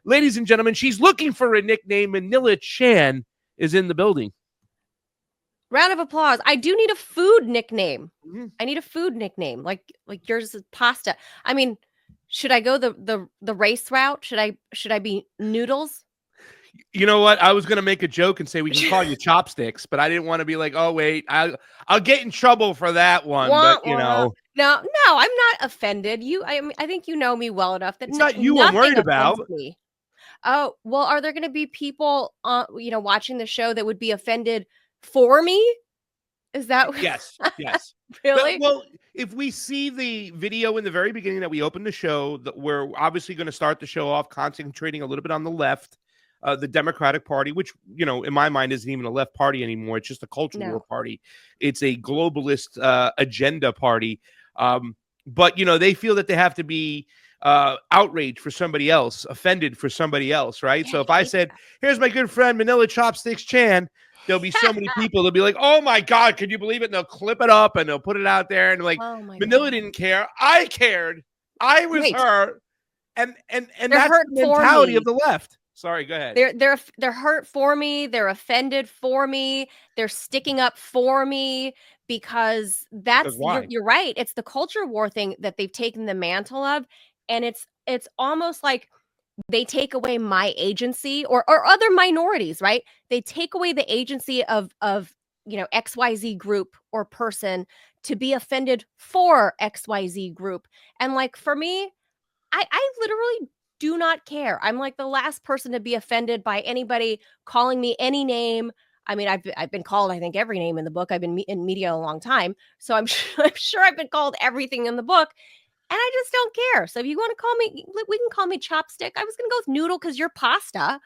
Ladies and gentlemen, she's looking for a nickname. Manila Chan is in the building. Round of applause. I do need a food nickname. I need a food nickname, like yours is pasta. I mean, should I go the race route? Should I be Noodles? You know what? I was gonna make a joke and say we can call you Chopsticks, but I didn't want to be like, oh wait, I'll get in trouble for that one. But you know, no, I'm not offended. I think you know me well enough that it's not you I'm worried about. Me. Oh well, are there going to be people, watching the show that would be offended for me? Is that yes? Really? Well, if we see the video in the very beginning that we opened the show, that we're obviously going to start the show off concentrating a little bit on the left. The Democratic Party, which, in my mind isn't even a left party anymore. It's just a culture war party. It's a globalist agenda party. But, they feel that they have to be outraged for somebody else, offended for somebody else, right? So if I said, here's my good friend Manila Chopsticks Chan, there'll be so many people that'll be like, oh my God, can you believe it? And they'll clip it up and they'll put it out there. And like, Manila didn't care. I cared. I was her. And that's the mentality of the left. Sorry, go ahead. They're hurt for me. They're offended for me. They're sticking up for me because you're right. It's the culture war thing that they've taken the mantle of, and it's almost like they take away my agency or other minorities, right? They take away the agency of XYZ group or person to be offended for XYZ group. And like for me, I literally do not care. I'm like the last person to be offended by anybody calling me any name. I mean, I've been called, I think, every name in the book. I've been in media a long time. So I'm sure I've been called everything in the book. And I just don't care. So if you want to call me, we can call me Chopstick. I was going to go with Noodle because you're pasta.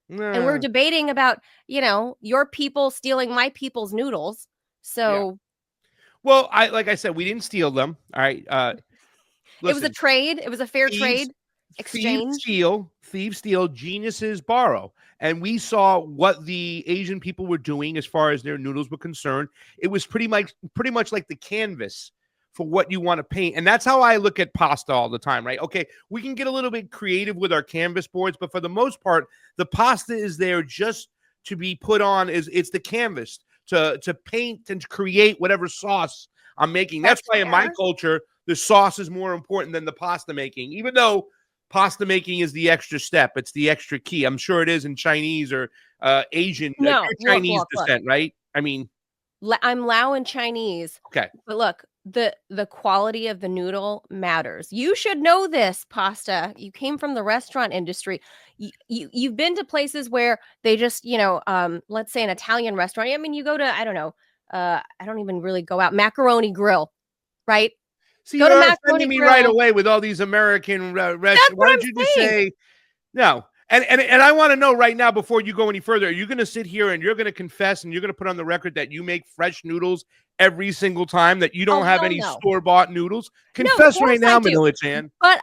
And we're debating about, your people stealing my people's noodles. So. Yeah. Well, like I said, we didn't steal them. All right. Listen, it was a trade. It was a fair trade. Exchange. Thieves steal, geniuses borrow. And we saw what the Asian people were doing as far as their noodles were concerned. It was pretty much like the canvas for what you want to paint. And that's how I look at pasta all the time, right? Okay, we can get a little bit creative with our canvas boards, but for the most part, the pasta is there just to be put on. It's the canvas to paint and to create whatever sauce I'm making. That's why in my culture, the sauce is more important than the pasta making, even though pasta making is the extra step. It's the extra key. I'm sure it is in Chinese or Asian. No, Chinese descent, right? I mean, I'm Lao and Chinese. Okay. But look, the quality of the noodle matters. You should know this, pasta. You came from the restaurant industry. You've been to places where they just, let's say an Italian restaurant. I mean, you go to, I don't know, I don't even really go out. Macaroni Grill, right? See, you're offending me right away with all these American restaurants. Why don't you just say no? And I want to know right now before you go any further, are you going to sit here and you're going to confess and you're going to put on the record that you make fresh noodles every single time, that you don't have any store-bought noodles? Confess right now, Manila Chan. But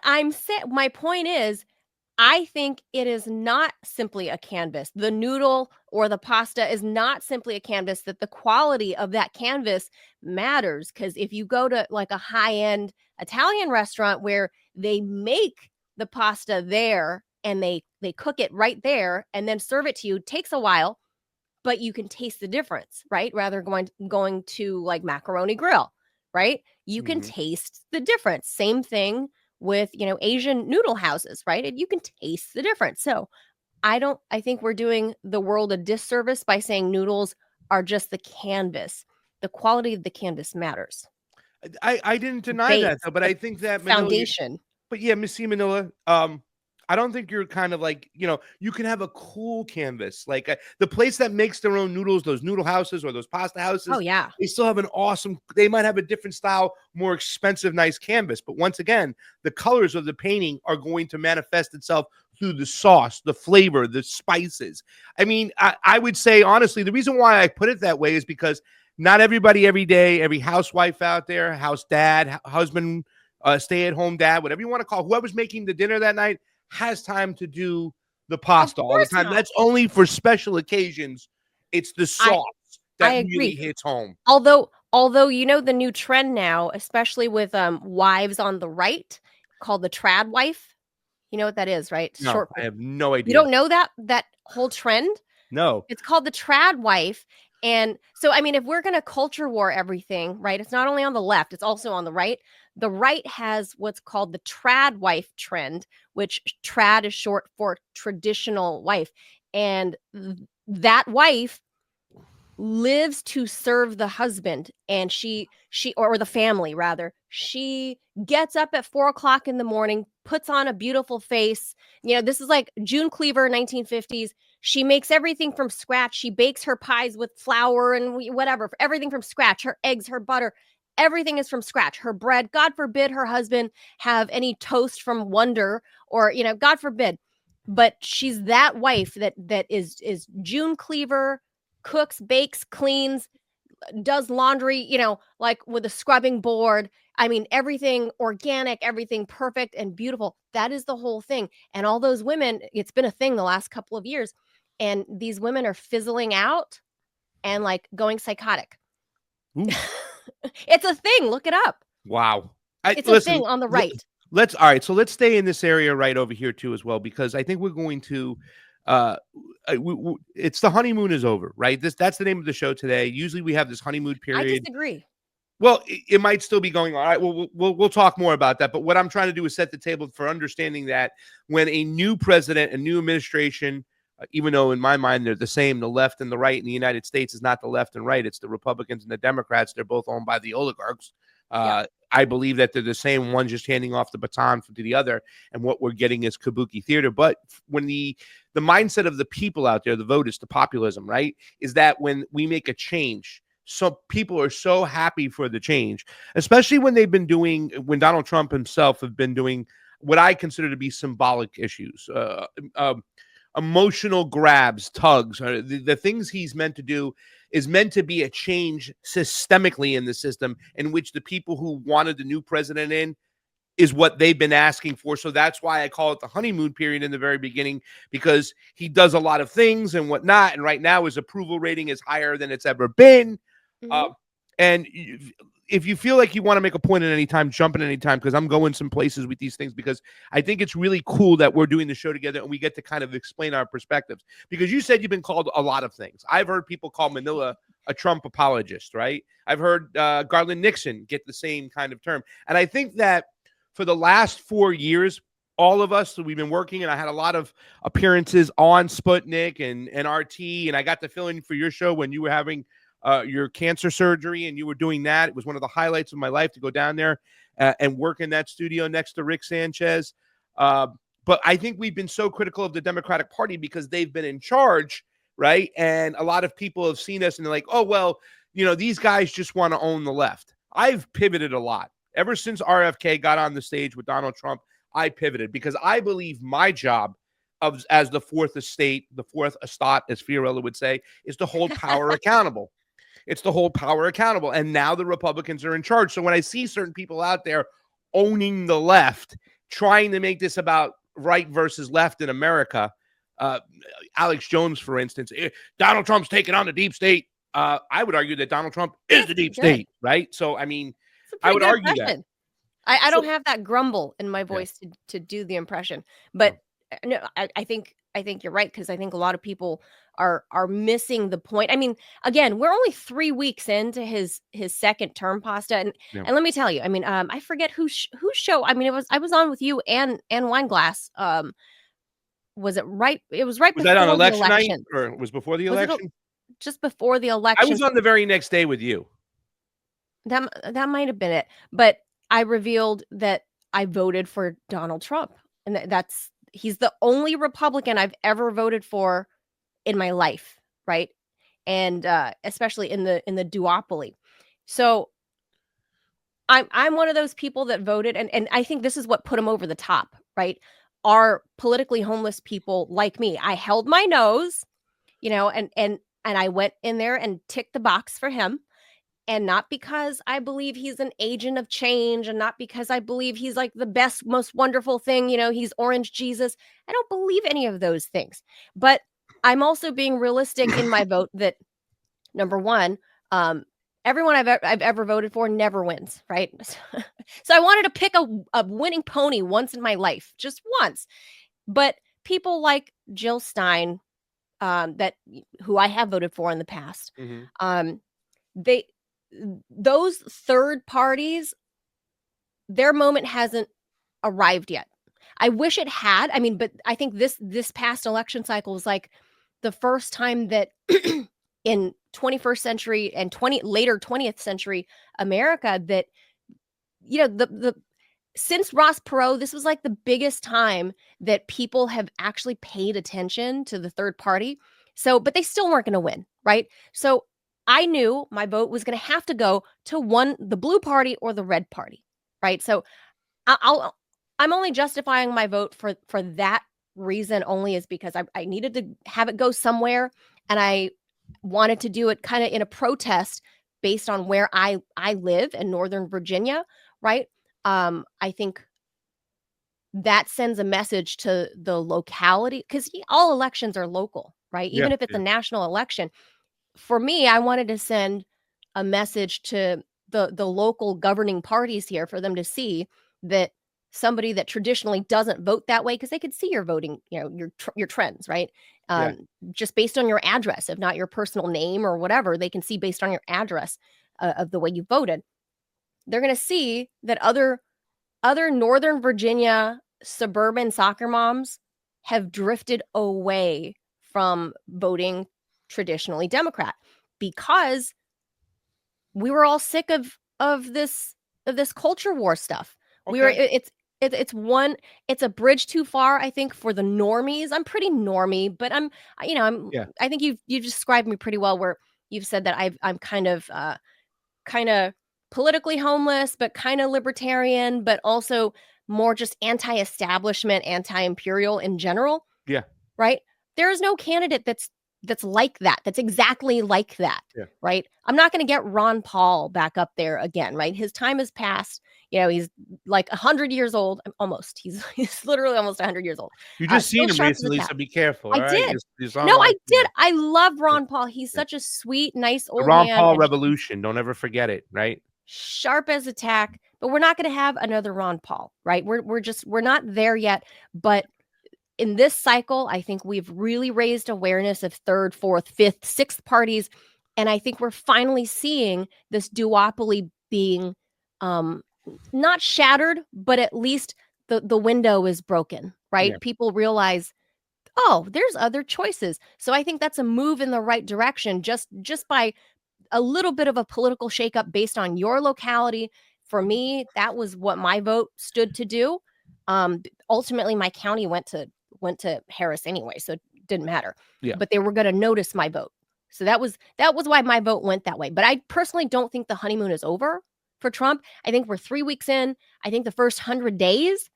my point is, I think it is not simply a canvas. The noodle or the pasta is not simply a canvas, that the quality of that canvas matters. Because if you go to like a high-end Italian restaurant where they make the pasta there and they cook it right there and then serve it to you, it takes a while, but you can taste the difference, right? Rather going to like Macaroni Grill, right? You can taste the difference. Same thing with, Asian noodle houses, right? And you can taste the difference. So I think we're doing the world a disservice by saying noodles are just the canvas. The quality of the canvas matters. I didn't deny that, though, but I think that foundation. But yeah, Missy Manila, I don't think you're kind of like, you can have a cool canvas. Like the place that makes their own noodles, those noodle houses or those pasta houses. Oh, yeah. They still have they might have a different style, more expensive, nice canvas. But once again, the colors of the painting are going to manifest itself through the sauce, the flavor, the spices. I mean, I would say, honestly, the reason why I put it that way is because not everybody every day, every housewife out there, house dad, husband, stay-at-home dad, whatever you want to call, whoever's making the dinner that night, has time to do the pasta all the time. That's only for special occasions. It's the sauce that really hits home. Although the new trend now, especially with wives on the right, called the trad wife. You know what that is, right? No, Short. I have no idea. You don't know that whole trend? No. It's called the trad wife. And so, I mean, if we're going to culture war everything, right, it's not only on the left, it's also on the right. The right has what's called the trad wife trend, which trad is short for traditional wife. And that wife lives to serve the husband, and she or the family rather. She gets up at 4 o'clock in the morning, puts on a beautiful face. This is like June Cleaver, 1950s. She makes everything from scratch. She bakes her pies with flour and whatever, everything from scratch. Her eggs, her butter, everything is from scratch. Her bread, God forbid her husband have any toast from Wonder, or God forbid. But she's that wife that is June Cleaver, cooks, bakes, cleans, does laundry, like with a scrubbing board. I mean, everything organic, everything perfect and beautiful. That is the whole thing. And all those women, it's been a thing the last couple of years. And these women are fizzling out and like going psychotic. It's a thing. Look it up. Wow. It's a thing on the right. All right. So let's stay in this area right over here too, as well, because I think we're going to, it's the honeymoon is over, right? That's the name of the show today. Usually we have this honeymoon period. I disagree. Well, it might still be going on. All right, we'll talk more about that. But what I'm trying to do is set the table for understanding that when a new president, a new administration, even though in my mind they're the same, the left and the right in the United States is not the left and right. It's the Republicans and the Democrats. They're both owned by the oligarchs. I believe that they're the same one, just handing off the baton to the other. And what we're getting is kabuki theater. But when the mindset of the people out there, the voters, the populism, right, is that when we make a change, so people are so happy for the change, especially when when Donald Trump himself have been doing what I consider to be symbolic issues, emotional grabs, tugs, the things he's meant to do is meant to be a change systemically in the system in which the people who wanted the new president in is what they've been asking for. So that's why I call it the honeymoon period in the very beginning, because he does a lot of things and whatnot. And right now his approval rating is higher than it's ever been. And if you feel like you want to make a point at any time, jump in any time, because I'm going some places with these things, because I think it's really cool that we're doing the show together and we get to kind of explain our perspectives. Because you said you've been called a lot of things. I've heard people call Manila a Trump apologist, right? I've heard Garland Nixon get the same kind of term. And I think that for the last 4 years, all of us, we've been working, and I had a lot of appearances on Sputnik and RT, and I got to fill in for your show when you were having your cancer surgery and you were doing that. It was one of the highlights of my life to go down there and work in that studio next to Rick Sanchez. But I think we've been so critical of the Democratic Party because they've been in charge, right? And a lot of people have seen us and they're like, oh, well, these guys just want to own the left. I've pivoted a lot. Ever since RFK got on the stage with Donald Trump, I pivoted because I believe my job as the fourth estate, the fourth estate, as Fiorella would say, is to hold power accountable. It's to hold power accountable. And now the Republicans are in charge. So when I see certain people out there owning the left, trying to make this about right versus left in America, Alex Jones, for instance, Donald Trump's taking on the deep state. I would argue that Donald Trump is the deep state, right? So, I mean, I would argue that. I don't have that grumble in my voice to do the impression, but no, I think you're right, because I think a lot of people are missing the point. I mean, again, we're only 3 weeks into his second term, Pasta, and let me tell you, I mean, I forget whose show. I mean, I was on with you and Weinglass. Was it right? It was right. Was before that on the election night, election, or it was before the election? Just before the election. I was on the very next day with you. That might have been it, but I revealed that I voted for Donald Trump, and he's the only Republican I've ever voted for in my life, right? And especially in the duopoly. So I'm one of those people that voted, and I think this is what put him over the top, right? Are politically homeless people like me. I held my nose, and I went in there and ticked the box for him. And not because I believe he's an agent of change, and not because I believe he's like the best, most wonderful thing, he's Orange Jesus. I don't believe any of those things. But I'm also being realistic in my vote that, number one, everyone I've ever voted for never wins, right? So I wanted to pick a winning pony once in my life, just once. But people like Jill Stein, who I have voted for in the past, they those third parties, their moment hasn't arrived yet. I wish it had. I mean, but I think this past election cycle was like the first time that in 21st century and later 20th century America that, you know, the since Ross Perot, this was like the biggest time that people have actually paid attention to the third party. So, but they still weren't going to win, right? So I knew my vote was going to have to go to the blue party or the red party, right? So I'm only justifying my vote for that reason only, is because I needed to have it go somewhere, and I wanted to do it kind of in a protest based on where I live in Northern Virginia, right? I think that sends a message to the locality, because all elections are local, right? Even if it's a national election. For me, I wanted to send a message to the local governing parties here, for them to see that somebody that traditionally doesn't vote that way, because they could see your voting, you know, your trends, right? Just based on your address, if not your personal name or whatever, they can see based on your address of the way you voted. They're going to see that other Northern Virginia suburban soccer moms have drifted away from voting traditionally Democrat, because we were all sick of this culture war stuff. Okay. It's a bridge too far, I think, for the normies. I'm pretty normie, but I think you've described me pretty well, where you've said that I'm kind of politically homeless, but kind of libertarian, but also more just anti-establishment, anti-imperial in general. Yeah. Right? There is no candidate that's like that. That's exactly like that. Yeah. Right? I'm not going to get Ron Paul back up there again, right? His time has passed. You know, he's like 100 years old. Almost. He's literally almost 100 years old. You just seen him recently, so be careful. I did. I did. I love Ron Paul. He's such a sweet, nice old man. The Ron Paul revolution. Don't ever forget it, right? Sharp as a tack, but we're not going to have another Ron Paul, right? We're not there yet. But in this cycle, I think we've really raised awareness of third, fourth, fifth, sixth parties. And I think we're finally seeing this duopoly being not shattered, but at least the window is broken, right? Yeah. People realize, oh, there's other choices. So I think that's a move in the right direction, just by a little bit of a political shakeup based on your locality. For me, that was what my vote stood to do. Ultimately, my county went to Harris anyway, so it didn't matter. Yeah. But they were going to notice my vote. So that was why my vote went that way. But I personally don't think the honeymoon is over for Trump. I think we're 3 weeks in. I think the first 100 days,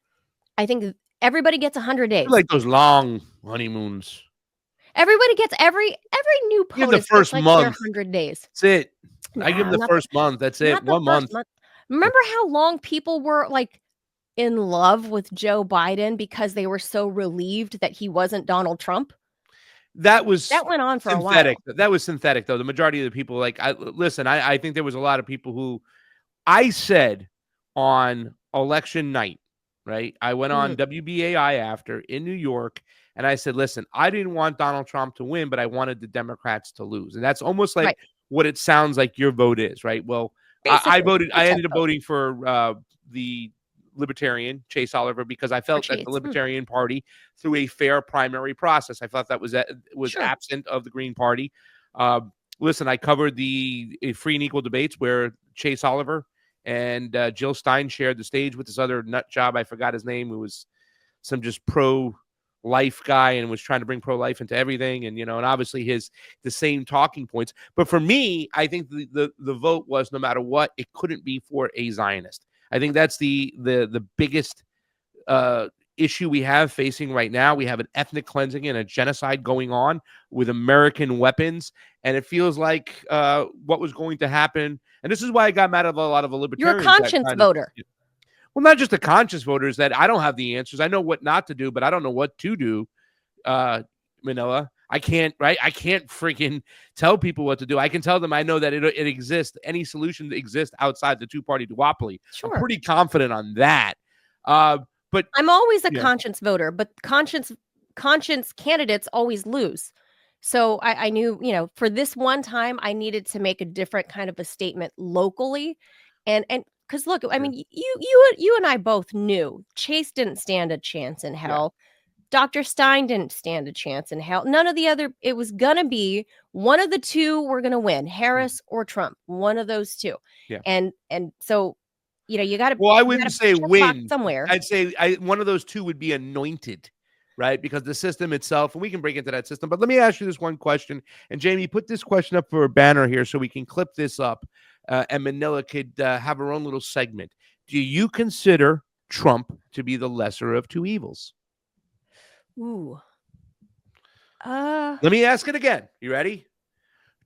I think everybody gets 100 days. I like those long honeymoons. Everybody gets every new POTUS. The first like month, 100 days. That's it. I give them the first month. That's it. 1 month. Remember how long people were like in love with Joe Biden because they were so relieved that he wasn't Donald Trump? That went on for synthetic. a while. That was synthetic, though. The majority of the people, I think there was a lot of people who, I said on election night, right? I went on WBAI after in New York. And I said, listen, I didn't want Donald Trump to win, but I wanted the Democrats to lose. And that's almost like what it sounds like your vote is, right? Well, I ended up voting for the Libertarian, Chase Oliver, because I felt that the Libertarian Party, through a fair primary process, I thought that was absent of the Green Party. Listen, I covered the free and equal debates where Chase Oliver and Jill Stein shared the stage with this other nut job. I forgot his name. It was some just pro-life guy and was trying to bring pro-life into everything. And, and obviously the same talking points. But for me, I think the vote was, no matter what, it couldn't be for a Zionist. I think that's the biggest issue we have facing right now. We have an ethnic cleansing and a genocide going on with American weapons. And it feels like what was going to happen. And this is why I got mad at a lot of the libertarians. You're a conscience voter. Well, not just the conscious voters, that I don't have the answers. I know what not to do, but I don't know what to do, Manila. I can't, right? I can't freaking tell people what to do. I can tell them I know that it exists. Any solution that exists outside the two-party duopoly. Sure. I'm pretty confident on that. But I'm always a conscience voter, but conscience candidates always lose. So I knew, for this one time, I needed to make a different kind of a statement locally. And because look, I mean, you and I both knew Chase didn't stand a chance in hell. Dr. Stein didn't stand a chance in hell. None of the other, it was going to be one of the two were going to win, Harris or Trump, one of those two. Yeah. And so, you got to. Well, I wouldn't say win somewhere. I'd say one of those two would be anointed, right? Because the system itself, and we can break into that system. But let me ask you this one question. And Jamie, put this question up for a banner here so we can clip this up. And Manila could have her own little segment. Do you consider Trump to be the lesser of two evils? Ooh. Let me ask it again. You ready?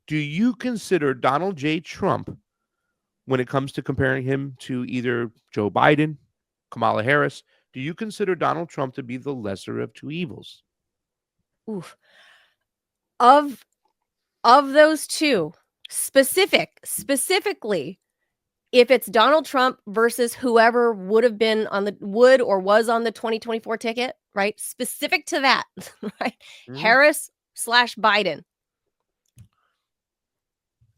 Do you consider Donald J. Trump, when it comes to comparing him to either Joe Biden, Kamala Harris, do you consider Donald Trump to be the lesser of two evils? Oof. Of those two, specifically, if it's Donald Trump versus whoever would or was on the 2024 ticket, right? Specific to that, right? Mm-hmm. Harris / Biden.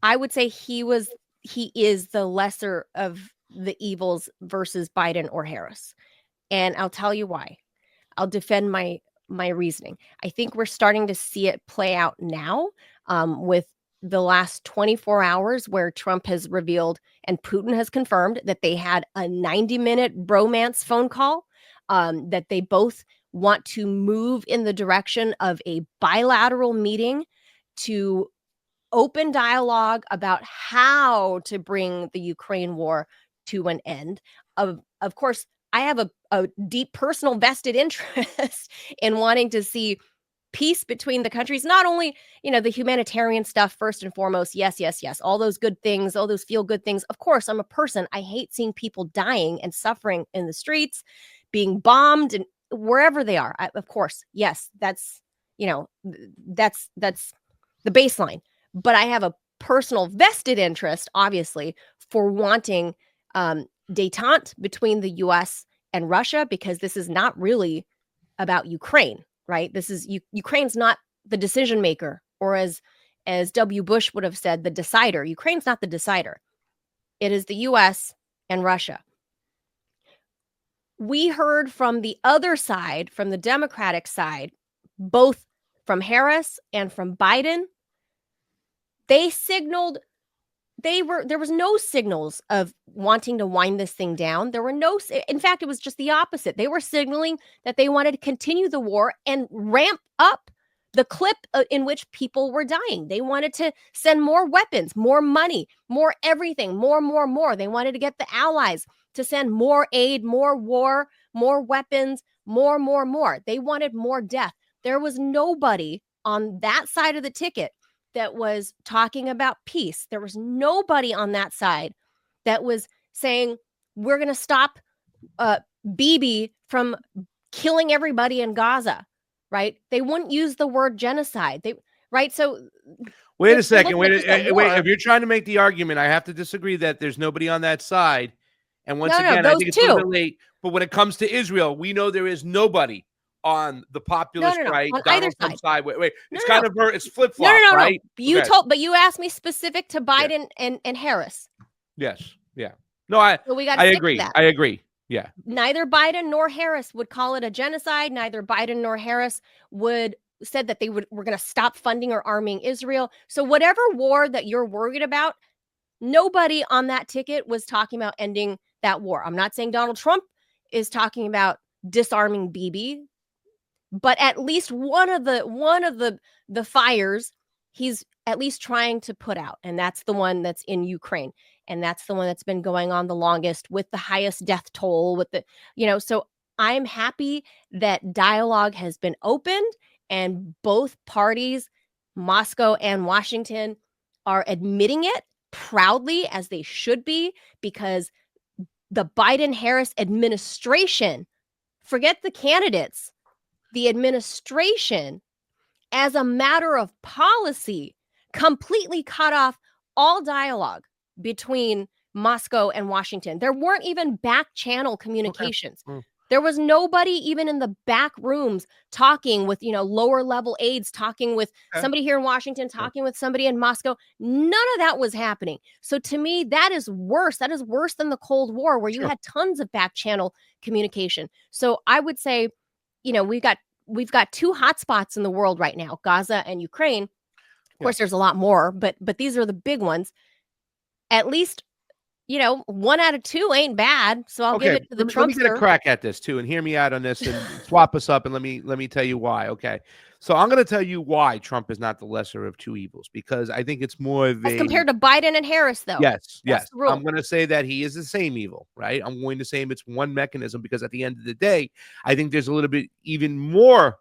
I would say he is the lesser of the evils versus Biden or Harris. And I'll tell you why. I'll defend my reasoning. I think we're starting to see it play out now with the last 24 hours where Trump has revealed and Putin has confirmed that they had a 90-minute bromance phone call, that they both want to move in the direction of a bilateral meeting to open dialogue about how to bring the Ukraine war to an end. Of course, I have a deep personal vested interest in wanting to see peace between the countries, not only, the humanitarian stuff first and foremost. Yes. All those good things, all those feel good things. Of course, I'm a person. I hate seeing people dying and suffering in the streets, being bombed and wherever they are. Of course, yes, that's the baseline. But I have a personal vested interest, obviously, for wanting détente between the U.S. and Russia, because this is not really about Ukraine, right? This is Ukraine's not the decision maker, or as W. Bush would have said, the decider. Ukraine's not the decider. It is the U.S. and Russia. We heard from the other side, from the Democratic side, both from Harris and from Biden. They signaled there was no signals of wanting to wind this thing down. There were in fact, it was just the opposite. They were signaling that they wanted to continue the war and ramp up the clip in which people were dying. They wanted to send more weapons, more money, more everything, more. They wanted to get the allies to send more aid, more war, more weapons, more. They wanted more death. There was nobody on that side of the ticket that was talking about peace. There was nobody on that side that was saying, we're going to stop Bibi from killing everybody in Gaza, right? They wouldn't use the word genocide. Right? So wait a second. Wait. If you're trying to make the argument, I have to disagree that there's nobody on that side. And once again, I think it's a little bit late. But when it comes to Israel, we know there is nobody on the populist right, on Donald Trump side. Wait. It's kind of it's flip flop, right? But you asked me specific to Biden and Harris. Yes, yeah. No, I agree. I agree. Yeah. Neither Biden nor Harris would call it a genocide. Neither Biden nor Harris said that were going to stop funding or arming Israel. So whatever war that you're worried about, nobody on that ticket was talking about ending that war. I'm not saying Donald Trump is talking about disarming Bibi. But at least one of the fires he's at least trying to put out, and that's the one that's in Ukraine, and that's the one that's been going on the longest with the highest death toll. So I'm happy that dialogue has been opened, and both parties, Moscow and Washington, are admitting it proudly, as they should be, because the Biden-Harris administration, forget the candidates. The administration as a matter of policy, completely cut off all dialogue between Moscow and Washington. There weren't even back channel communications. Okay. There was nobody even in the back rooms talking with, lower level aides, talking with somebody here in Washington, talking with somebody in Moscow. None of that was happening. So to me, that is worse. That is worse than the Cold War, where you had tons of back channel communication. So I would say, we've got two hotspots in the world right now, Gaza and Ukraine. Of course, there's a lot more, but these are the big ones. At least, 1 out of 2 ain't bad. So I'll give it to the Trumpster. Let me get a crack at this too, and hear me out on this, and swap us up, and let me tell you why. Okay, so I'm going to tell you why Trump is not the lesser of two evils, because I think it's more of as compared to Biden and Harris, though. Yes. I'm going to say that he is the same evil, right? I'm going to say it's one mechanism, because at the end of the day, I think there's a little bit even more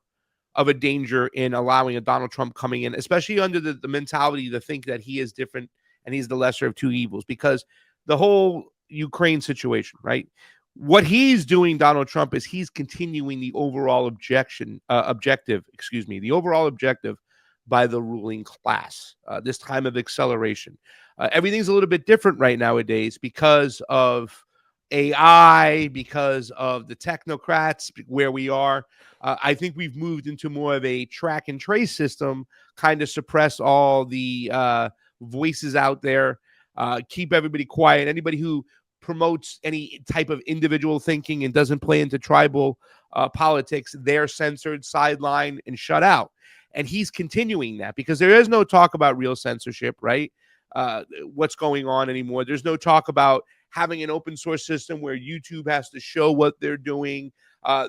of a danger in allowing a Donald Trump coming in, especially under the mentality to think that he is different and he's the lesser of two evils, because the whole Ukraine situation, right? What he's doing, Donald Trump, is he's continuing the overall objective by the ruling class, this time of acceleration. Everything's a little bit different right nowadays because of AI, because of the technocrats, where we are. I think we've moved into more of a track and trace system, kind of suppress all the voices out there, keep everybody quiet. Anybody who promotes any type of individual thinking and doesn't play into tribal politics, they're censored, sidelined, and shut out. And he's continuing that, because there is no talk about real censorship, right? What's going on anymore. There's no talk about having an open source system where YouTube has to show what they're doing.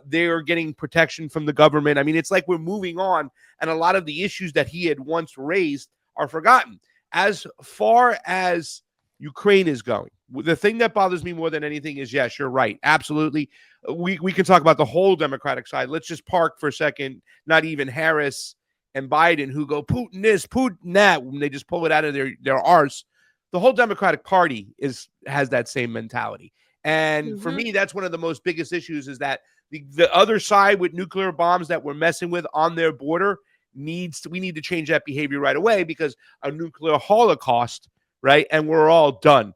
They're getting protection from the government. I mean, it's like we're moving on, and a lot of the issues that he had once raised are forgotten. As far as Ukraine is going, the thing that bothers me more than anything is, yes, you're right. Absolutely. We can talk about the whole Democratic side. Let's just park for a second. Not even Harris and Biden, who go Putin this, Putin that, when they just pull it out of their arse. The whole Democratic Party has that same mentality. And for me, that's one of the most biggest issues, is that the other side with nuclear bombs that we're messing with on their border we need to change that behavior right away, because a nuclear holocaust, right? And we're all done.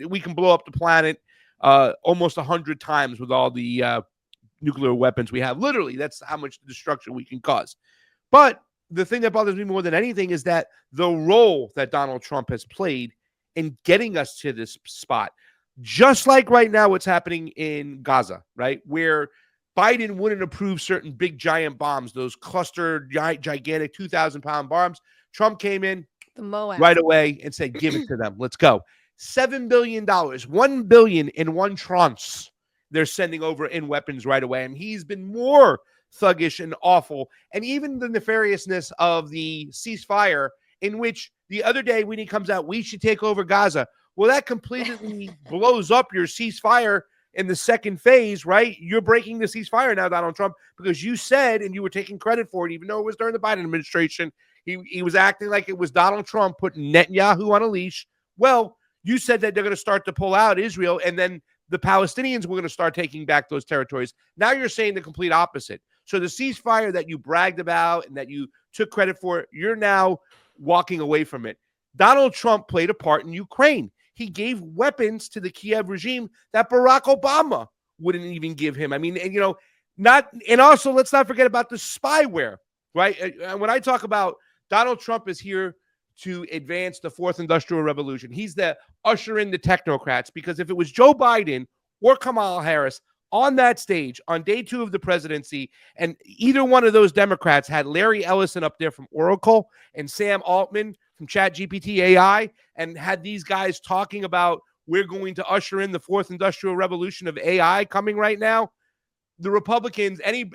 We can blow up the planet almost 100 times with all the nuclear weapons we have. Literally, that's how much destruction we can cause. But the thing that bothers me more than anything is that the role that Donald Trump has played in getting us to this spot, just like right now what's happening in Gaza, right? Where Biden wouldn't approve certain big giant bombs, those cluster gigantic 2,000-pound bombs. Trump came in right away and said, give it to them. Let's go. $7 billion, $1 billion in one tranche they're sending over in weapons right away. And he's been more thuggish and awful. And even the nefariousness of the ceasefire, in which the other day when he comes out, we should take over Gaza. Well, that completely blows up your ceasefire in the second phase, right? You're breaking the ceasefire now, Donald Trump, because you said, and you were taking credit for it, even though it was during the Biden administration, he was acting like it was Donald Trump putting Netanyahu on a leash. Well, you said that they're going to start to pull out Israel, and then the Palestinians were going to start taking back those territories. Now you're saying the complete opposite. So the ceasefire that you bragged about and that you took credit for, you're now walking away from it. Donald Trump played a part in Ukraine. He gave weapons to the Kiev regime that Barack Obama wouldn't even give him. I mean, and also let's not forget about the spyware, right? And when I talk about Donald Trump is here to advance the fourth industrial revolution, he's the usher in the technocrats, because if it was Joe Biden or Kamala Harris on that stage on day 2 of the presidency, and either one of those Democrats had Larry Ellison up there from Oracle and Sam Altman from ChatGPT AI, and had these guys talking about, we're going to usher in the fourth industrial revolution of AI coming right now, the Republicans, any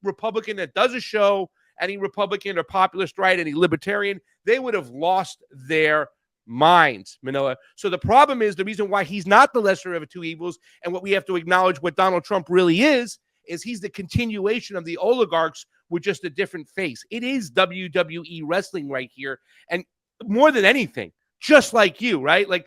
Republican that does a show, any Republican or populist right, any libertarian, they would have lost their minds, Manila. So the problem is, the reason why he's not the lesser of the two evils, and what we have to acknowledge what Donald Trump really is he's the continuation of the oligarchs with just a different face. It is WWE wrestling right here. And more than anything, just like you, right? Like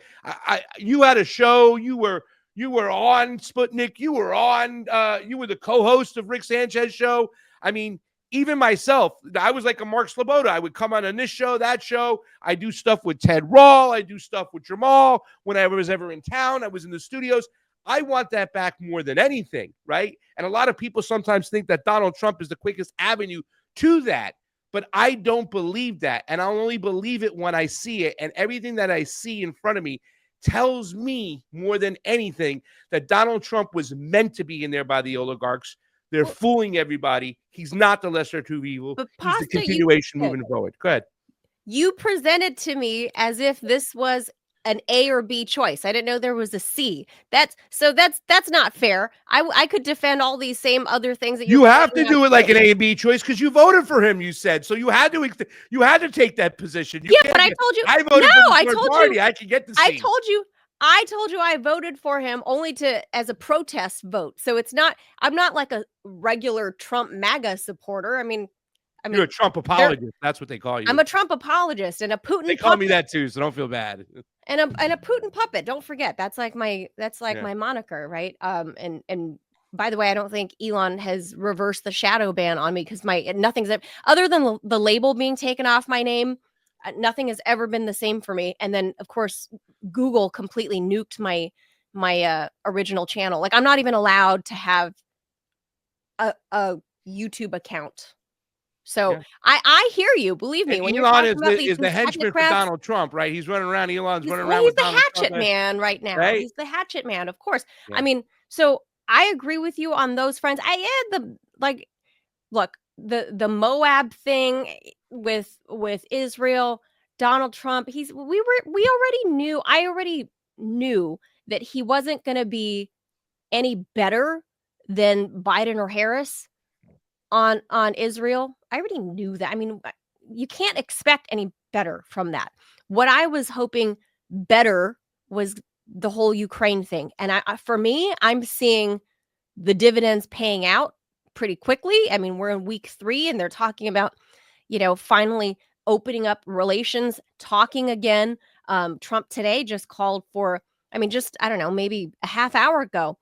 you had a show, you were on Sputnik, you were the co-host of Rick Sanchez show. I mean, even myself, I was like a Mark Sloboda. I would come on this show, that show. I do stuff with Ted Rawl. I do stuff with Jamal. When I was ever in town, I was in the studios. I want that back more than anything, right? And a lot of people sometimes think that Donald Trump is the quickest avenue to that. But I don't believe that. And I'll only believe it when I see it. And everything that I see in front of me tells me more than anything that Donald Trump was meant to be in there by the oligarchs. They're fooling everybody. He's not the lesser of two evil. But He's Pasta, the continuation moving forward. Go ahead. You presented to me as if this was an A or B choice. I didn't know there was a C. That's not fair. I could defend all these same other things that you have to do it like an A and B choice because you voted for him. You said so. You had to take that position. But I told you I voted for the party. I can get the C. I told you I voted for him only as a protest vote. So I'm not like a regular Trump MAGA supporter. I mean, you're a Trump apologist. That's what they call you. I'm a Trump apologist and a Putin. They call me that too, so don't feel bad. And a Putin puppet. Don't forget, that's like my moniker, right? And by the way, I don't think Elon has reversed the shadow ban on me because nothing's other than the label being taken off my name. Nothing has ever been the same for me. And then, of course, Google completely nuked my original channel. Like, I'm not even allowed to have a YouTube account. So I hear you. Believe me, when you're talking about these the henchman for Donald Trump, right? He's running around. Elon's running around. He's the hatchet man right now. Right? He's the hatchet man, of course. Yeah. I mean, so I agree with you on those fronts. The Moab thing with Israel, Donald Trump. I already knew that he wasn't going to be any better than Biden or Harris on Israel. I already knew that. I mean, you can't expect any better from that. What I was hoping better was the whole Ukraine thing. And for me, I'm seeing the dividends paying out pretty quickly. I mean, we're in week 3 and they're talking about, finally opening up relations, talking again. Trump today just called for, I don't know, maybe a half hour ago,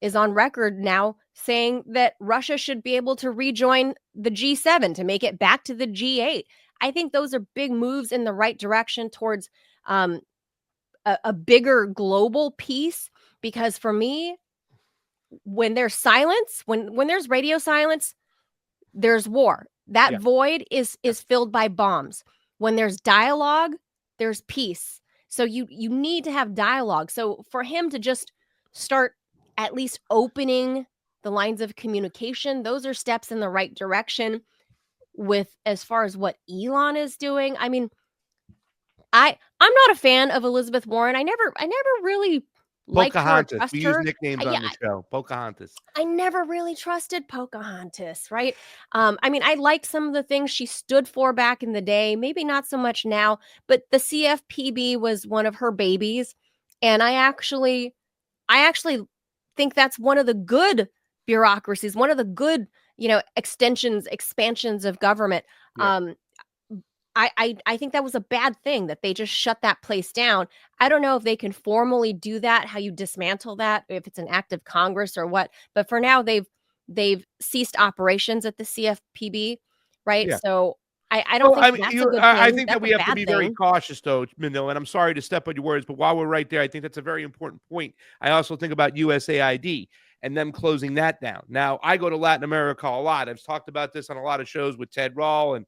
is on record now saying that Russia should be able to rejoin the G7 to make it back to the G8. I think those are big moves in the right direction towards a bigger global peace. Because for me, when there's silence, when there's radio silence, there's war. That void is filled by bombs. When there's dialogue, there's peace. So you need to have dialogue. So for him to just start at least opening the lines of communication, those are steps in the right direction. With as far as what Elon is doing, I mean, I'm not a fan of Elizabeth Warren. I never really liked her or trusted her. We use nicknames on the show. Pocahontas. I never really trusted Pocahontas, right? I mean, I liked some of the things she stood for back in the day. Maybe not so much now, but the CFPB was one of her babies, and I actually think that's one of the good bureaucracies, one of the good, expansions of government. Yeah. I think that was a bad thing that they just shut that place down. I don't know if they can formally do that, how you dismantle that, if it's an act of Congress or what. But for now, they've ceased operations at the CFPB, right? Yeah. So I don't think that's a good thing. I think that we have to be very cautious, though, Manila. And I'm sorry to step on your words, but while we're right there, I think that's a very important point. I also think about USAID and them closing that down. Now, I go to Latin America a lot. I've talked about this on a lot of shows with Ted Rawl and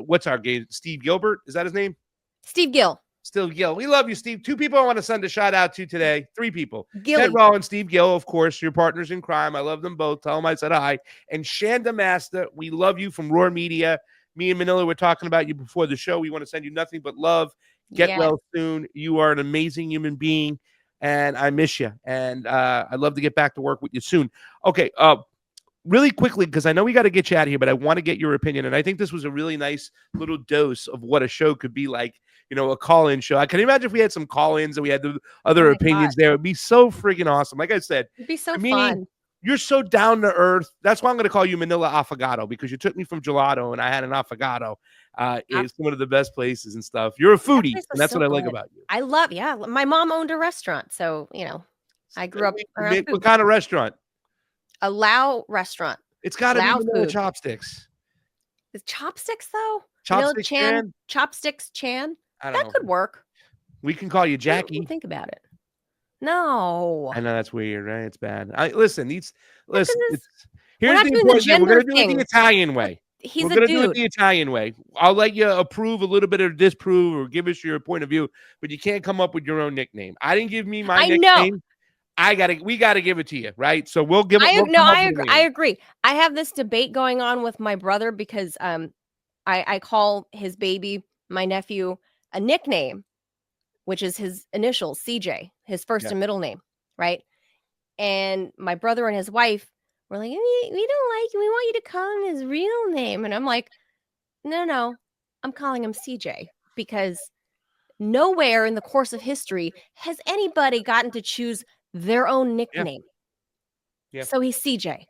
what's our game? Steve Gilbert? Is that his name? Steve Gill. Steve Gill. We love you, Steve. 2 people I want to send a shout out to today. 3 people. Gilly. Ted Rawl and Steve Gill, of course, your partners in crime. I love them both. Tell them I said hi. And Shanda Master, we love you from Roar Media. Me and Manila were talking about you before the show. We want to send you nothing but love. Get well soon. You are an amazing human being, and I miss you. And I'd love to get back to work with you soon. Okay, really quickly, because I know we got to get you out of here, but I want to get your opinion. And I think this was a really nice little dose of what a show could be like, a call-in show. I can imagine if we had some call-ins and we had the other opinions there. It would be so friggin' awesome. Like I said, it'd be so fun. You're so down to earth. That's why I'm going to call you Manila Affogato, because you took me from gelato and I had an affogato. It's one of the best places and stuff. You're a foodie, and that's what I like about you. I love, my mom owned a restaurant, so I grew up around food. What kind of restaurant? A Lao restaurant. It's got to be Loud Manila food. Chopsticks. Is Chopsticks though? Chopsticks Chan? Chopsticks Chan? I don't That know. could work. We can call you Jackie. Think about it. No. I know that's weird, right? It's bad. Listen. Here's the important thing. We're going to do it the Italian way. He's We're going to do it the Italian way. I'll let you approve a little bit or disprove or give us your point of view, but you can't come up with your own nickname. I didn't give me my nickname. We got to give it to you, right? So we'll give it. I agree. I have this debate going on with my brother because I call his baby, my nephew, a nickname, which is his initials, CJ, his first and middle name, right? And my brother and his wife were like, we don't like him. We want you to call him his real name. And I'm like, no, I'm calling him CJ because nowhere in the course of history has anybody gotten to choose their own nickname. Yeah. So he's CJ.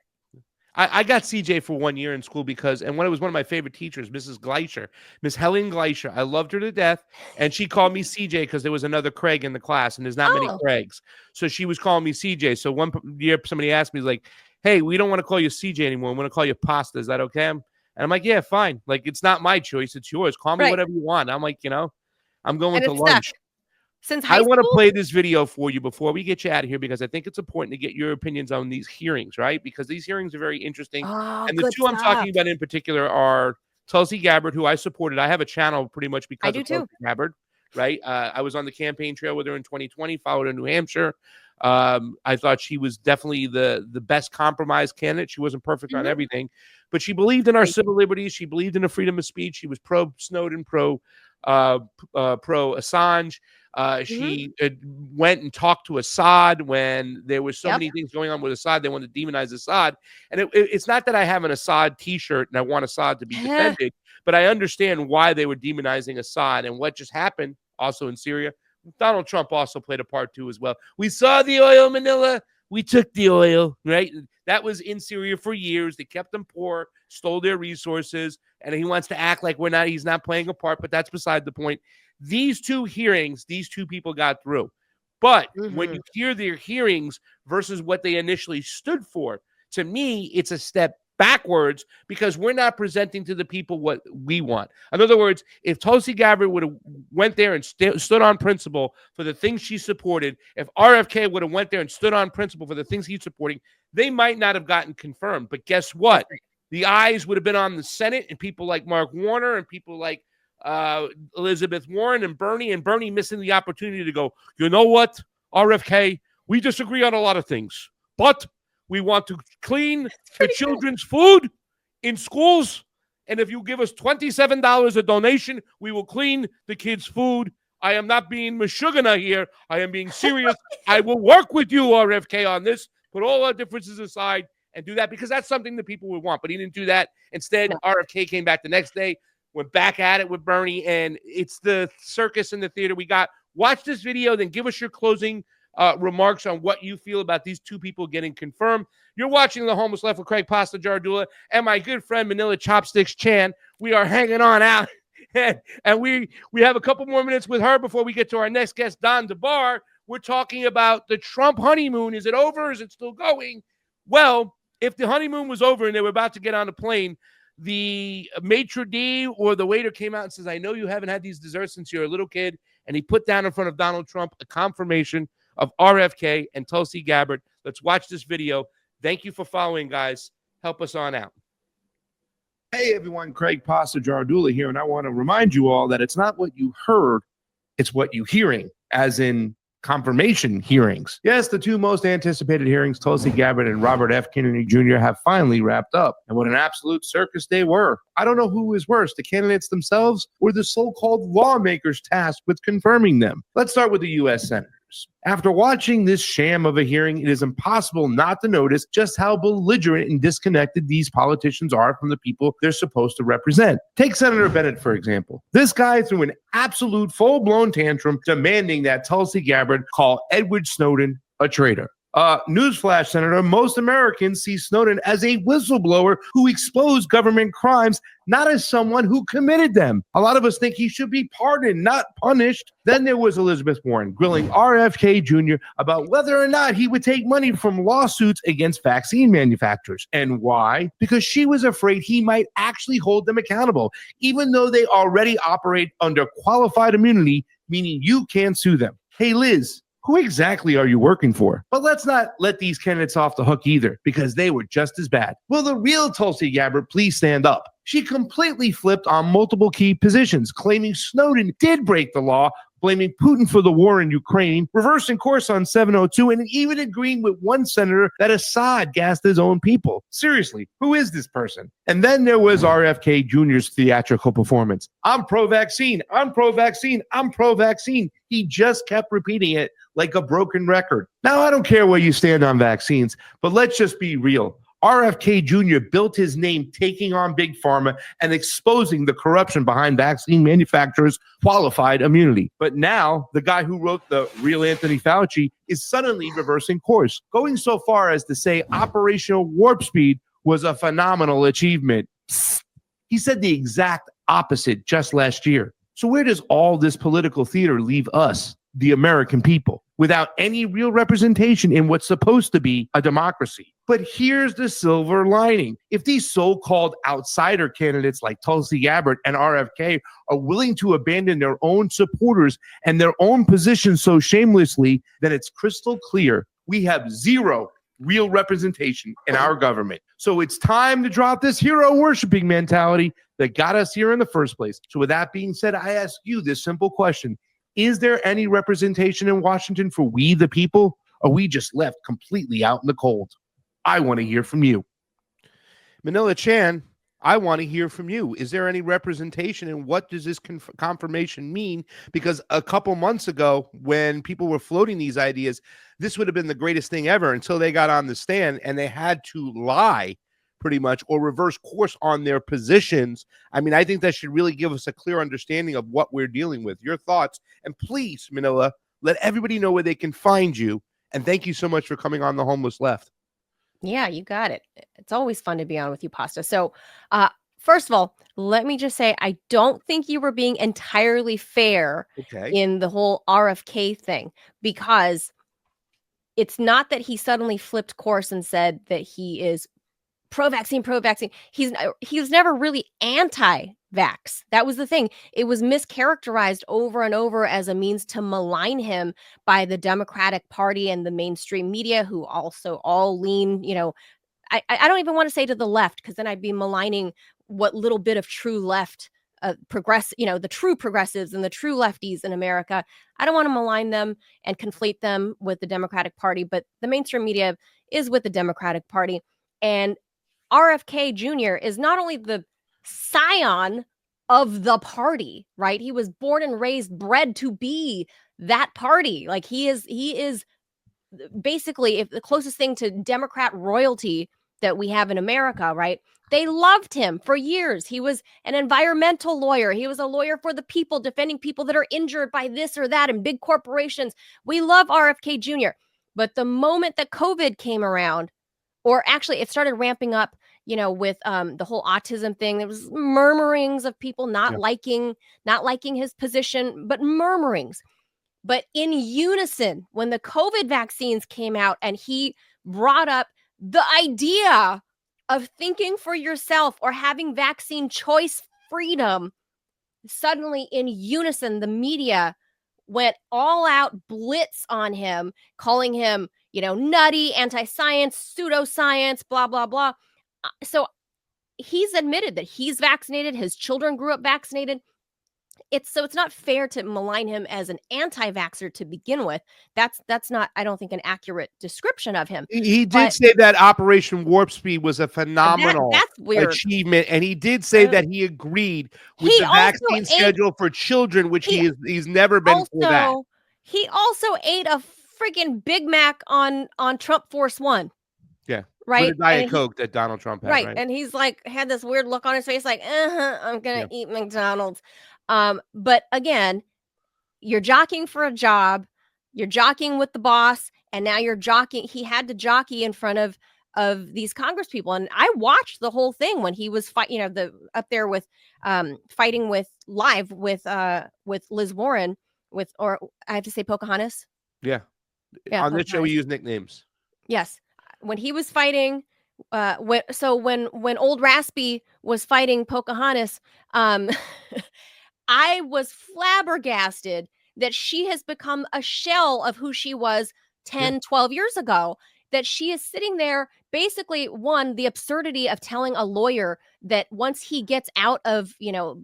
I got CJ for 1 year in school and when it was one of my favorite teachers, Mrs. Gleicher, Miss Helen Gleicher. I loved her to death. And she called me CJ because there was another Craig in the class and there's not many Craigs. So she was calling me CJ. So one year somebody asked me, like, hey, we don't want to call you CJ anymore. We want to call you Pasta. Is that okay? And I'm like, yeah, fine. Like, it's not my choice. It's yours. Call me whatever you want. I'm like, I'm going to lunch. Since high school? I want to play this video for you before we get you out of here because I think it's important to get your opinions on these hearings, right? Because these hearings are very interesting. And the two I'm talking about in particular are Tulsi Gabbard, who I supported. I have a channel pretty much because of Tulsi Gabbard, right? I was on the campaign trail with her in 2020, followed her in New Hampshire. I thought she was definitely the best compromise candidate. She wasn't perfect on everything, but she believed in our civil liberties. She believed in the freedom of speech. She was pro Snowden, pro Assange. She went and talked to Assad when there was so many things going on with Assad. They wanted to demonize Assad. And it's not that I have an Assad t-shirt and I want Assad to be defended, but I understand why they were demonizing Assad and what just happened also in Syria. Donald Trump also played a part too as well. We saw the oil, Manila. We took the oil, right? That was in Syria for years. They kept them poor, stole their resources, and he wants to act like he's not playing a part, but that's beside the point. These two hearings, these two people got through. But when you hear their hearings versus what they initially stood for, to me, it's a step backwards because we're not presenting to the people what we want. In other words, if Tulsi Gabbard would have went there and stood on principle for the things she supported, if RFK would have went there and stood on principle for the things he's supporting, they might not have gotten confirmed. But guess what? The eyes would have been on the Senate and people like Mark Warner and people like Elizabeth Warren and Bernie missing the opportunity to go, you know what, RFK, we disagree on a lot of things, but we want to clean the children's food in schools. And if you give us $27 a donation, we will clean the kids' food. I am not being Meshuggah here. I am being serious. I will work with you, RFK, on this. Put all our differences aside and do that because that's something that people would want. But he didn't do that. Instead, RFK came back the next day, went back at it with Bernie, and it's the circus and the theater we got. Watch this video, then give us your closing remarks on what you feel about these two people getting confirmed. You're watching The Homeless Left with Craig Pasta Jardula and my good friend Manila Chopsticks Chan. We are hanging on out, and we have a couple more minutes with her before we get to our next guest, Don DeBar. We're talking about the Trump honeymoon. Is it over? Is it still going? Well, if the honeymoon was over and they were about to get on a plane, the maitre d' or the waiter came out and says, I know you haven't had these desserts since you're a little kid. And he put down in front of Donald Trump a confirmation of RFK and Tulsi Gabbard. Let's watch this video. Thank you for following, guys. Help us on out. Hey, everyone. Craig Pasta Jardula here. And I want to remind you all that it's not what you heard, it's what you're hearing, as in confirmation hearings. Yes, the two most anticipated hearings, Tulsi Gabbard and Robert F. Kennedy Jr., have finally wrapped up. And what an absolute circus they were. I don't know who is worse, the candidates themselves or the so-called lawmakers tasked with confirming them. Let's start with the U.S. Senators. After watching this sham of a hearing, it is impossible not to notice just how belligerent and disconnected these politicians are from the people they're supposed to represent. Take Senator Bennett, for example. This guy threw an absolute full-blown tantrum demanding that Tulsi Gabbard call Edward Snowden a traitor. Newsflash, Senator, most Americans see Snowden as a whistleblower who exposed government crimes, not as someone who committed them. A lot of us think he should be pardoned, not punished. Then there was Elizabeth Warren grilling RFK Jr. about whether or not he would take money from lawsuits against vaccine manufacturers. And why? Because she was afraid he might actually hold them accountable, even though they already operate under qualified immunity, meaning you can't sue them. Hey, Liz, who exactly are you working for? But let's not let these candidates off the hook either, because they were just as bad. Will the real Tulsi Gabbard please stand up? She completely flipped on multiple key positions, claiming Snowden did break the law, blaming Putin for the war in Ukraine, reversing course on 702, and even agreeing with one senator that Assad gassed his own people. Seriously, who is this person? And then there was RFK Jr.'s theatrical performance. I'm pro-vaccine, I'm pro-vaccine, I'm pro-vaccine. He just kept repeating it like a broken record. Now, I don't care where you stand on vaccines, but let's just be real. RFK Jr. built his name taking on Big Pharma and exposing the corruption behind vaccine manufacturers' qualified immunity. But now, the guy who wrote the real Anthony Fauci is suddenly reversing course, going so far as to say Operational Warp Speed was a phenomenal achievement. Psst. He said the exact opposite just last year. So where does all this political theater leave us, the American people, without any real representation in what's supposed to be a democracy? But here's the silver lining. If these so-called outsider candidates like Tulsi Gabbard and RFK are willing to abandon their own supporters and their own positions so shamelessly, then it's crystal clear we have zero real representation in our government. So it's time to drop this hero worshiping mentality that got us here in the first place. So with that being said, I ask you this simple question. Is there any representation in Washington for we the people? Or are we just left completely out in the cold? I want to hear from you. Manila Chan, I want to hear from you. Is there any representation, and what does this confirmation mean? Because a couple months ago, when people were floating these ideas, this would have been the greatest thing ever until they got on the stand and they had to lie pretty much or reverse course on their positions. I mean, I think that should really give us a clear understanding of what we're dealing with. Your thoughts, and please, Manila, let everybody know where they can find you. And thank you so much for coming on The Homeless Left. Yeah, you got it. It's always fun to be on with you, Pasta. So, first of all, let me just say, I don't think you were being entirely fair in the whole RFK thing, because it's not that he suddenly flipped course and said that he is pro-vaccine. He was never really anti-vax. That was the thing. It was mischaracterized over and over as a means to malign him by the Democratic Party and the mainstream media, who also all lean, I don't even want to say to the left, because then I'd be maligning what little bit of true left the true progressives and the true lefties in America. I don't want to malign them and conflate them with the Democratic Party, but the mainstream media is with the Democratic Party. And RFK Jr. is not only the scion of the party, right? He was born and raised, bred to be that party. Like he is basically if the closest thing to Democrat royalty that we have in America, right? They loved him for years. He was an environmental lawyer. He was a lawyer for the people, defending people that are injured by this or that and big corporations. We love RFK Jr. But the moment that COVID came around, or actually it started ramping up, with the whole autism thing, there was murmurings of people not liking his position, but murmurings. But in unison, when the COVID vaccines came out and he brought up the idea of thinking for yourself or having vaccine choice freedom, suddenly in unison, the media went all out blitz on him, calling him, nutty, anti-science, pseudoscience, blah, blah, blah. So he's admitted that he's vaccinated. His children grew up vaccinated. It's not fair to malign him as an anti-vaxxer to begin with. That's not, I don't think, an accurate description of him. He did say that Operation Warp Speed was a phenomenal achievement, and he did say that he agreed with the vaccine schedule for children, which he's never been for that. He also ate a freaking Big Mac on Trump Force One. Yeah. Right. With a Diet Coke that Donald Trump had. Right. And he's had this weird look on his face, like, I'm going to eat McDonald's. But again, you're jockeying for a job, you're jockeying with the boss, And now you're jockeying. He had to jockey in front of these Congress people. And I watched the whole thing when he was up there with fighting with live with Liz Warren or I have to say Pocahontas. Yeah. On this show we use nicknames. Yes. When he was fighting when old Raspy was fighting Pocahontas, I was flabbergasted that she has become a shell of who she was 10, 12 years ago, that she is sitting there basically, one, the absurdity of telling a lawyer that once he gets out of,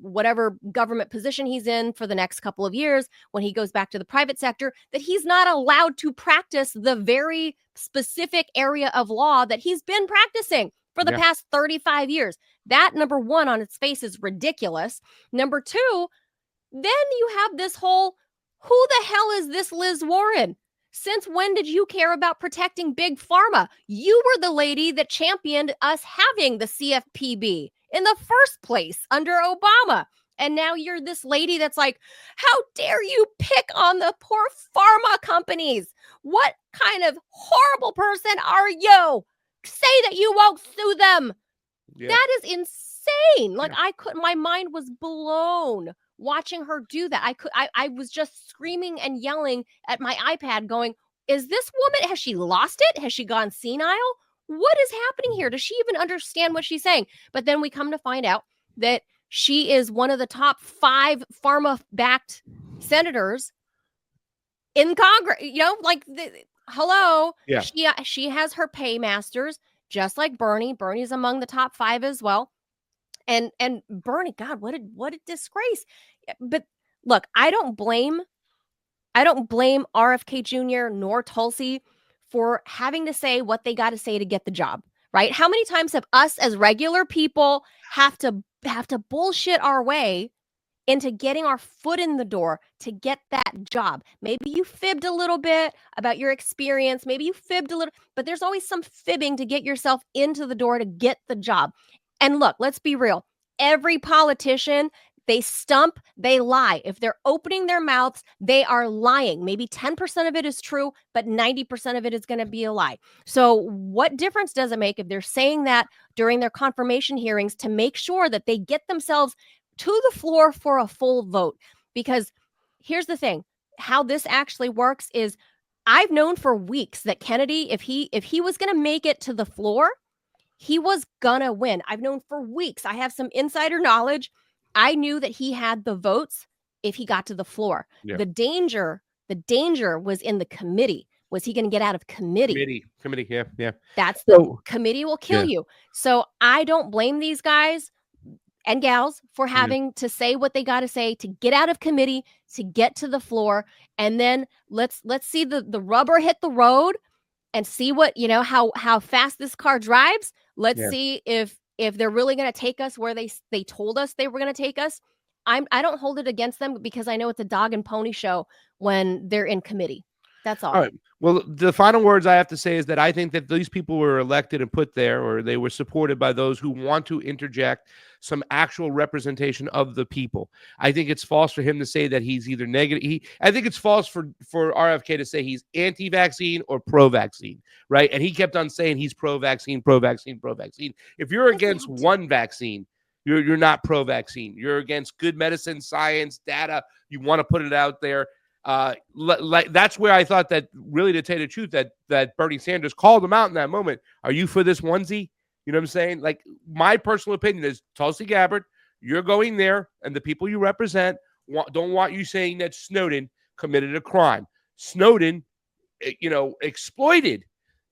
whatever government position he's in for the next couple of years, when he goes back to the private sector, that he's not allowed to practice the very specific area of law that he's been practicing for the past 35 years. That, number one, on its face is ridiculous. Number two, then you have this whole, who the hell is this Liz Warren? Since when did you care about protecting big pharma? You were the lady that championed us having the CFPB in the first place under Obama. And now you're this lady that's like, how dare you pick on the poor pharma companies? What kind of horrible person are you? Say that you won't sue them. Yeah. That is insane. Like my mind was blown watching her do that. I was just screaming and yelling at my iPad going, is this woman, has she lost it? Has she gone senile? What is happening here? Does she even understand what she's saying? But then we come to find out that she is one of the top 5 pharma-backed senators in Congress. Hello. Yeah. She has her paymasters, just like Bernie. Bernie's among the top 5 as well. And Bernie, God, what a disgrace. But look, I don't blame RFK Jr. nor Tulsi for having to say what they got to say to get the job, right? How many times have us as regular people have to bullshit our way into getting our foot in the door to get that job? Maybe you fibbed a little bit about your experience. Maybe you fibbed a little, but there's always some fibbing to get yourself into the door to get the job. And look, let's be real. Every politician, they stump, they lie. If they're opening their mouths, they are lying. Maybe 10% of it is true, but 90% of it is going to be a lie. So what difference does it make if they're saying that during their confirmation hearings to make sure that they get themselves to the floor for a full vote? Because here's the thing, how this actually works is I've known for weeks that Kennedy, if he was going to make it to the floor, he was gonna win. I've known for weeks. I have some insider knowledge. I knew that he had the votes if he got to the floor. Yeah. The danger was in the committee. Was he going to get out of committee? Committee, yeah. That's the committee will kill you. So I don't blame these guys and gals for having to say what they got to say to get out of committee, to get to the floor. And then let's see the rubber hit the road and see what, how fast this car drives. Let's see if they're really going to take us where they told us they were going to take us. I don't hold it against them because I know it's a dog and pony show when they're in committee. That's all. All right. Well, the final words I have to say is that I think that these people were elected and put there, or they were supported by those who want to interject some actual representation of the people. I think it's false for him to say that he's either negative. I think it's false for RFK to say he's anti-vaccine or pro-vaccine, right? And he kept on saying he's pro-vaccine, pro-vaccine, pro-vaccine. If you're against one vaccine, you're not pro-vaccine. You're against good medicine, science, data. You want to put it out there. That's where I thought that, really, to tell you the truth, that Bernie Sanders called him out in that moment. Are you for this onesie? You know what I'm saying? Like, my personal opinion is, Tulsi Gabbard, you're going there, and the people you represent don't want you saying that Snowden committed a crime. Snowden, exploited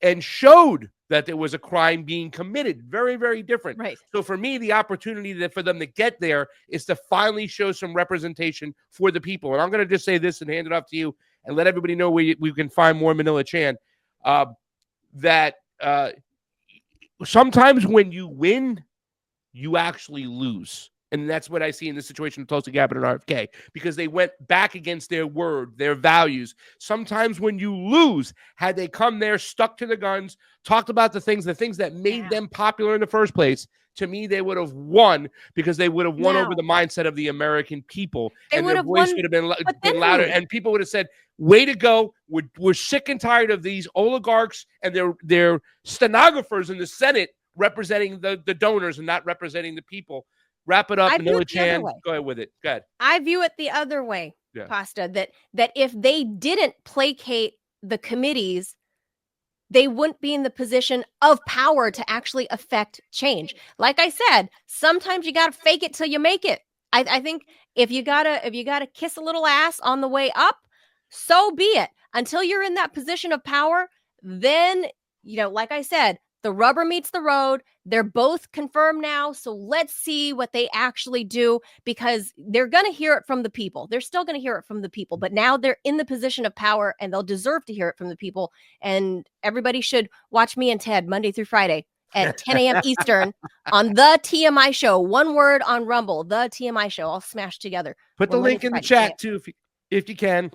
and showed that there was a crime being committed. Very, very different. Right. So for me, the opportunity for them to get there is to finally show some representation for the people. And I'm going to just say this and hand it off to you and let everybody know where we can find more Manila Chan. That sometimes when you win, you actually lose. And that's what I see in this situation with Tulsi Gabbard and RFK, because they went back against their word, their values. Sometimes when you lose, had they come there, stuck to the guns, talked about the things that made them popular in the first place, to me, they would have won because they would have won over the mindset of the American people. And their voice would have been louder. And people would have said, way to go. We're sick and tired of these oligarchs and their stenographers in the Senate representing the donors and not representing the people. Wrap it up, Manila Chan. Go ahead with it. Go ahead. I view it the other way, Pasta, that if they didn't placate the committees, they wouldn't be in the position of power to actually affect change. Like I said, sometimes you got to fake it till you make it. I think if you gotta kiss a little ass on the way up, so be it. Until you're in that position of power, then, like I said, the rubber meets the road. They're both confirmed now. So let's see what they actually do, because they're going to hear it from the people. They're still going to hear it from the people. But now they're in the position of power and they'll deserve to hear it from the people. And everybody should watch me and Ted Monday through Friday at 10 a.m. Eastern on the TMI show. One word on Rumble, the TMI show, all smashed together. Put the link in the chat too, if you can.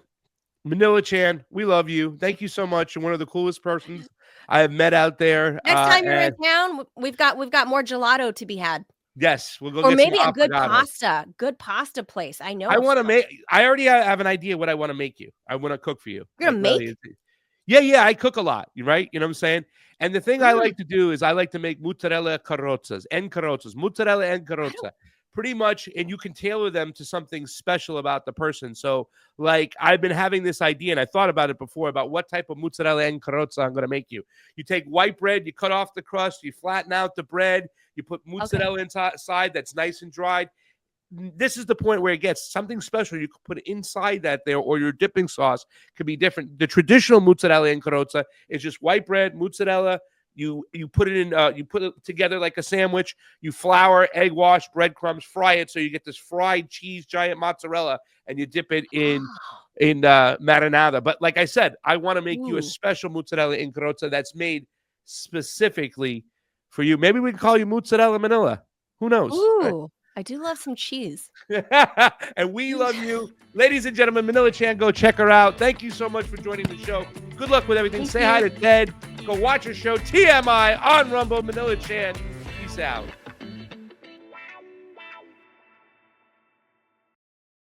Manila Chan, we love you. Thank you so much. You're one of the coolest persons I have met out there. Next time you're in town, we've got more gelato to be had. Yes, we'll go. Or get maybe some a good pasta place. I know. I want to make. I already have an idea what I want to make you. I want to cook for you. You're gonna make? Yeah. I cook a lot. Right? You know what I'm saying? And the thing I like to do is I like to make mozzarella carrozzas, mozzarella and carrozza. Pretty much, and you can tailor them to something special about the person. So, like, I've been having this idea, and I thought about it before, about what type of mozzarella and carrozza I'm going to make you. You take white bread, you cut off the crust, you flatten out the bread, you put mozzarella inside that's nice and dried. This is the point where it gets something special. You could put inside that there, or your dipping sauce could be different. The traditional mozzarella and carrozza is just white bread, mozzarella. You put it in, you put it together like a sandwich. You flour, egg wash, breadcrumbs, fry it so you get this fried cheese giant mozzarella, and you dip it in marinara. But like I said, I want to make you a special mozzarella in carrozza that's made specifically for you. Maybe we can call you Mozzarella Manila. Who knows? Ooh, I do love some cheese. And we love you. Ladies and gentlemen, Manila Chan, go check her out. Thank you so much for joining the show. Good luck with everything. Say hi to Ted. Go watch her show, TMI, on Rumble. Manila Chan. Peace out.